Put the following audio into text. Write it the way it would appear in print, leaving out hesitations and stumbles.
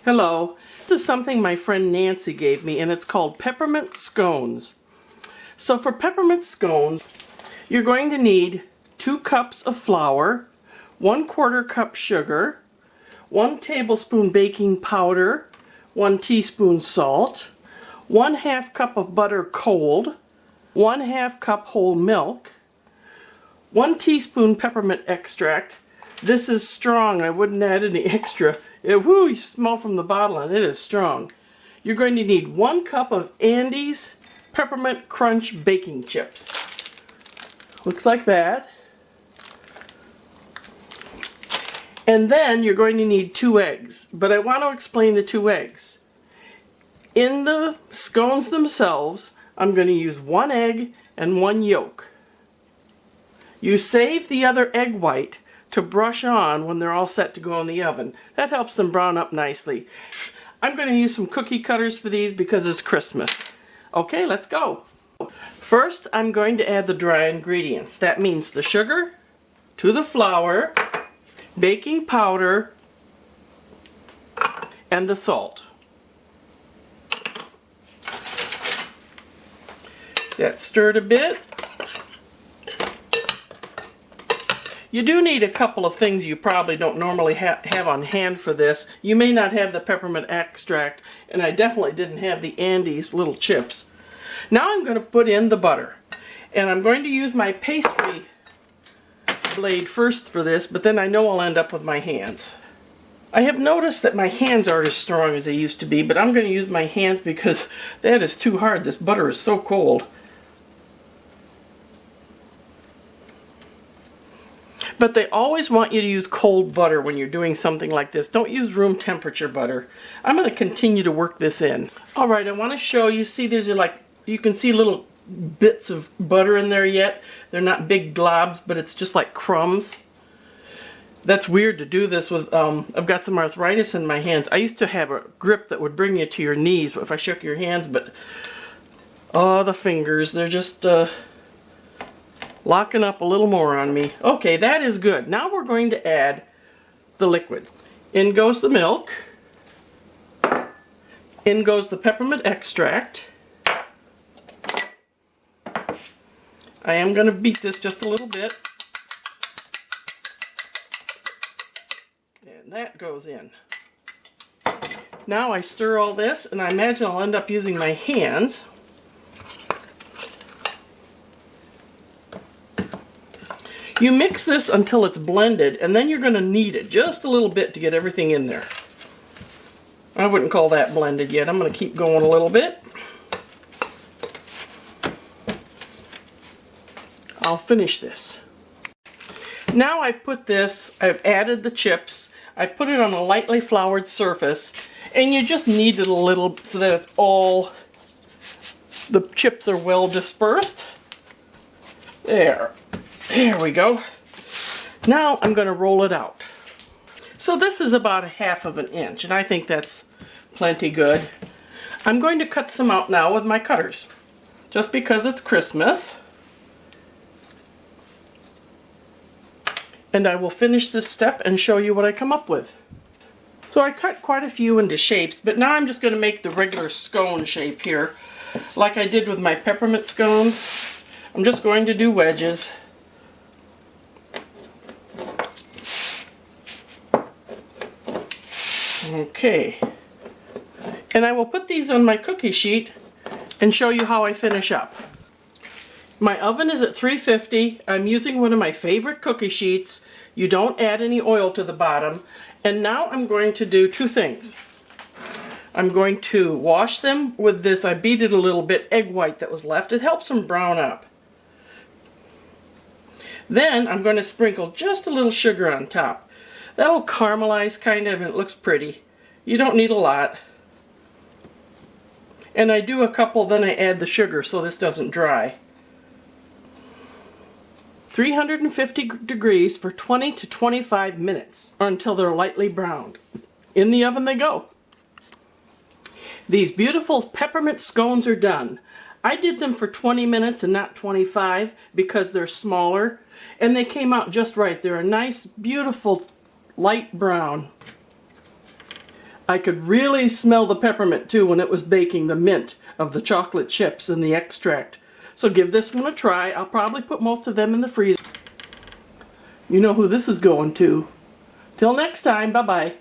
Hello. This is something my friend Nancy gave me, and it's called Peppermint Scones. So for peppermint scones, you're going to need 2 cups of flour, 1/4 cup sugar, 1 tablespoon baking powder, 1 teaspoon salt, 1/2 cup of butter cold, 1/2 cup whole milk, 1 teaspoon peppermint extract. This is strong. I wouldn't add any extra. You smell from the bottle and it is strong. You're going to need 1 cup of Andes Peppermint Crunch baking chips. Looks like that. And then you're going to need 2 eggs. But I want to explain the 2 eggs. In the scones themselves, I'm going to use 1 egg and 1 yolk. You save the other egg white to brush on when they're all set to go in the oven. That helps them brown up nicely. I'm going to use some cookie cutters for these because it's Christmas. Okay, let's go. First, I'm going to add the dry ingredients. That means the sugar to the flour, baking powder, and the salt. That stirred a bit. You do need a couple of things you probably don't normally have on hand for this. You may not have the peppermint extract, and I definitely didn't have the Andes little chips. Now I'm going to put in the butter. And I'm going to use my pastry blade first for this, but then I know I'll end up with my hands. I have noticed that my hands aren't as strong as they used to be, but I'm going to use my hands because that is too hard. This butter is so cold. But they always want you to use cold butter when you're doing something like this. Don't use room temperature butter. I'm going to continue to work this in. Alright, I want to show you, see there's you can see little bits of butter in there yet. They're not big globs, but it's just like crumbs. That's weird to do this with, I've got some arthritis in my hands. I used to have a grip that would bring you to your knees if I shook your hands, but oh, the fingers, they're just locking up a little more on me. Okay, that is good. Now we're going to add the liquid. In goes the milk. In goes the peppermint extract. I am going to beat this just a little bit. And that goes in. Now I stir all this, and I imagine I'll end up using my hands. You mix this until it's blended, and then you're going to knead it just a little bit to get everything in there. I wouldn't call that blended yet. I'm going to keep going a little bit. I'll finish this. Now I've added the chips. I've put it on a lightly floured surface, and you just knead it a little so that the chips are well dispersed. There we go. Now I'm going to roll it out. So this is about 1/2 inch, and I think that's plenty good. I'm going to cut some out now with my cutters, just because it's Christmas. And I will finish this step and show you what I come up with. So I cut quite a few into shapes, but now I'm just going to make the regular scone shape here, like I did with my peppermint scones. I'm just going to do wedges. Okay, and I will put these on my cookie sheet and show you how I finish up. My oven is at 350. I'm using one of my favorite cookie sheets. You don't add any oil to the bottom. And now I'm going to do 2 things. I'm going to wash them with this, I beat it a little bit, egg white that was left. It helps them brown up. Then I'm going to sprinkle just a little sugar on top. That'll caramelize kind of, and it looks pretty. You don't need a lot. And I do a couple, then I add the sugar so this doesn't dry. 350 degrees for 20 to 25 minutes, or until they're lightly browned. In the oven they go. These beautiful peppermint scones are done. I did them for 20 minutes and not 25 because they're smaller, and they came out just right. They're a nice, beautiful light brown. I could really smell the peppermint too when it was baking, the mint of the chocolate chips and the extract. So give this one a try. I'll probably put most of them in the freezer. You know who this is going to. Till next time, bye-bye.